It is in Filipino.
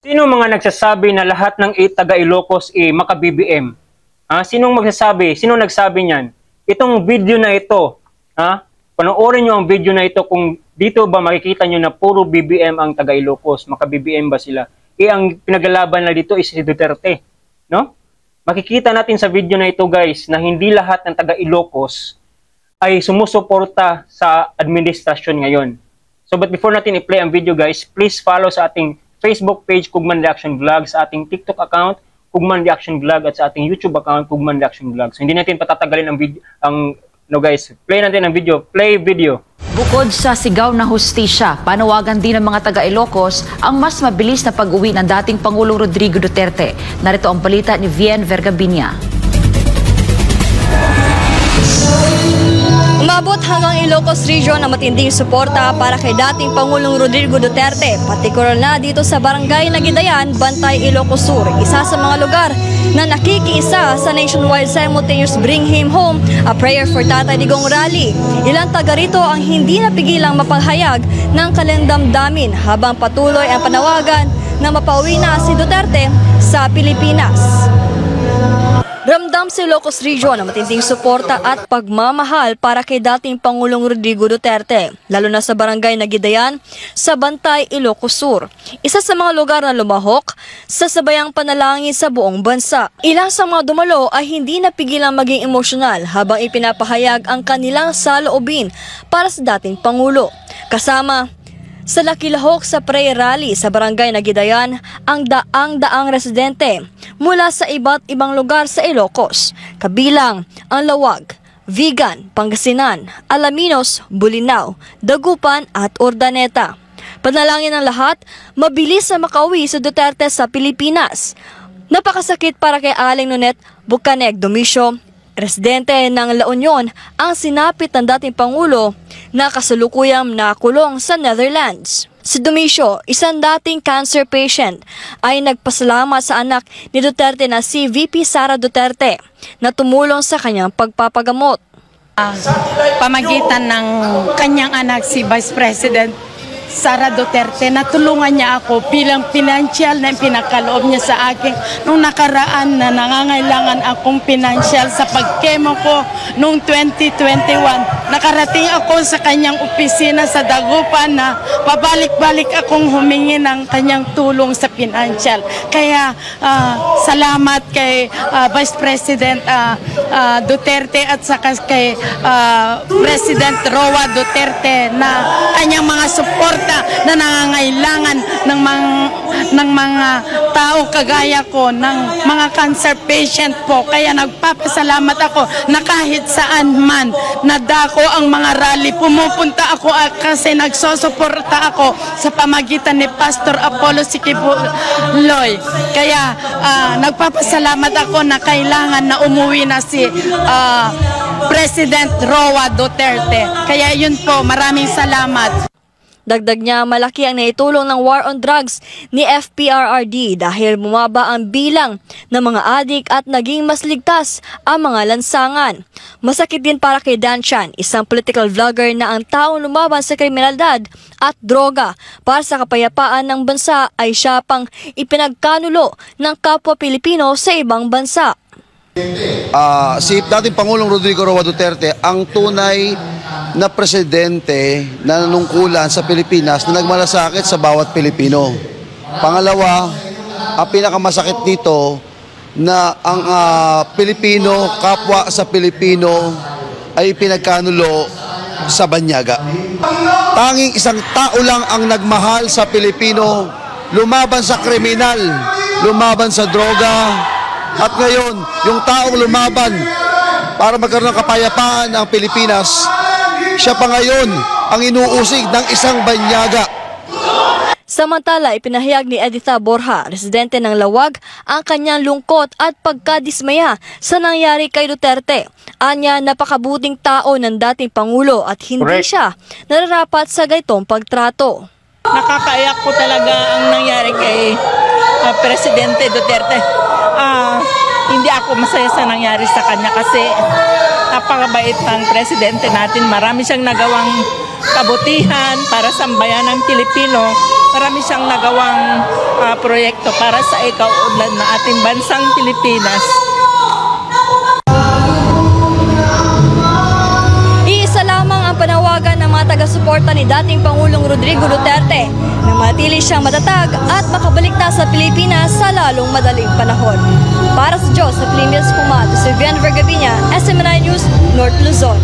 Sino mga nagsasabi na lahat ng taga Ilocos maka-BBM? Sinong magsasabi? Sino nagsabi niyan? Itong video na ito, panoorin nyo ang video na ito kung dito ba makikita nyo na puro BBM ang taga Ilocos, maka-BBM ba sila? Ang pinaglaban na dito is si Duterte, no? Makikita natin sa video na ito guys na hindi lahat ng taga Ilocos ay sumusuporta sa administrasyon ngayon. So but before natin i-play ang video guys, please follow sa ating Facebook page Kugman Reaction Vlog, sa ating TikTok account Kugman Reaction Vlog at sa ating YouTube account Kugman Reaction Vlog. So hindi natin patatagalin ang video, guys, play natin ang video, play video. Bukod sa sigaw na hustisya, panawagan din ng mga taga Ilocos ang mas mabilis na pag-uwi ng dating Pangulong Rodrigo Duterte. Narito ang balita ni Vien Vergabinia. Umabot hanggang Ilocos Region ang matinding suporta para kay dating Pangulong Rodrigo Duterte, partikular na dito sa Barangay Nagidayan, Bantay, Ilocos Sur, isa sa mga lugar na nakikiisa sa nationwide simultaneous Bring Him Home, a prayer for Tatay Digong rally. Ilang taga rito ang hindi napigilang mapaghayag ng kalendamdamin habang patuloy ang panawagan na mapauwi na si Duterte sa Pilipinas. Ramdam sa Ilocos Region ang matinding suporta at pagmamahal para kay dating Pangulong Rodrigo Duterte, lalo na sa Barangay Nagidayan sa Bantay, Ilocos Sur. Isa sa mga lugar na lumahok sa sabayang panalangin sa buong bansa. Ilang sa mga dumalo ay hindi napigilang maging emosyonal habang ipinapahayag ang kanilang saloobin para sa dating Pangulo. Kasama sa lakilahok sa prayer rally sa Barangay Nagidayan ang daang residente mula sa iba't ibang lugar sa Ilocos, kabilang ang Lawag, Vigan, Pangasinan, Alaminos, Bulinaw, Dagupan at Urdaneta. Panalangin ng lahat, mabilis na makauwi si Duterte sa Pilipinas. Napakasakit para kay Aling Nonet Bucaneg Domicio, residente ng La Union, ang sinapit ng dating Pangulo na kasalukuyang nakulong sa Netherlands. Si Domicio, isang dating cancer patient, ay nagpasalamat sa anak ni Duterte na si VP Sara Duterte na tumulong sa kanyang pagpapagamot. Pamagitan ng kanyang anak si Vice President Sara Duterte, natulungan niya ako bilang financial na pinakaloob niya sa akin nung nakaraan na nangangailangan akong financial sa pagkemo ko noong 2021. Nakarating ako sa kanyang opisina sa Dagupan na pabalik-balik akong humingi ng kanyang tulong sa financial. Kaya salamat kay Vice President Duterte at saka kay President Roa Duterte na kanyang mga support na nangangailangan ng mga tao kagaya ko, ng mga cancer patient po. Kaya nagpapasalamat ako na kahit saan man nadako ang mga rally, pumupunta ako kasi nagsosuporta ako sa pamagitan ni Pastor Apollo Sikibuloy. Kaya nagpapasalamat ako na kailangan na umuwi na si President Roa Duterte. Kaya yun po, maraming salamat. Dagdag niya, malaki ang naitulong ng war on drugs ni FPRRD dahil bumaba ang bilang ng mga adik at naging mas ligtas ang mga lansangan. Masakit din para kay Dan Chan, isang political vlogger na ang taong lumaban sa kriminalidad at droga para sa kapayapaan ng bansa ay siya pang ipinagkanulo ng kapwa Pilipino sa ibang bansa. Si dating Pangulong Rodrigo Roa Duterte ang tunay na presidente na nanungkulan sa Pilipinas na nagmalasakit sa bawat Pilipino. Pangalawa, ang pinakamasakit dito na ang Pilipino, kapwa sa Pilipino ay pinagkanulo sa banyaga. Tanging isang tao lang ang nagmahal sa Pilipino, lumaban sa kriminal, lumaban sa droga, at ngayon, yung taong lumaban para magkaroon ng kapayapaan ang Pilipinas, siya pa ngayon ang inuusig ng isang banyaga. Samantala, ipinahayag ni Editha Borja, residente ng Lawag, ang kanyang lungkot at pagkadismaya sa nangyari kay Duterte. Anya, napakabuting tao ng dating Pangulo at hindi siya nararapat sa gaytong pagtrato. Nakakaiyak po talaga ang nangyari kay Presidente Duterte. Hindi ako masaya sa nangyari sa kanya kasi napakabait ng presidente natin. Marami siyang nagawang kabutihan para sa bayan ng Pilipino. marami siyang nagawang proyekto para sa ikaunlad ng ating bansang Pilipinas. Iisa lamang ang panawagan ng mga taga-suporta ni dating Pangulong Rodrigo Duterte na manatili siyang matatag at makabalik na sa Pilipinas sa lalong madaling panahon. Para sa Diyos sa Pilipinas Kumato, si Vian Vergavina, SMNI News, North Luzon.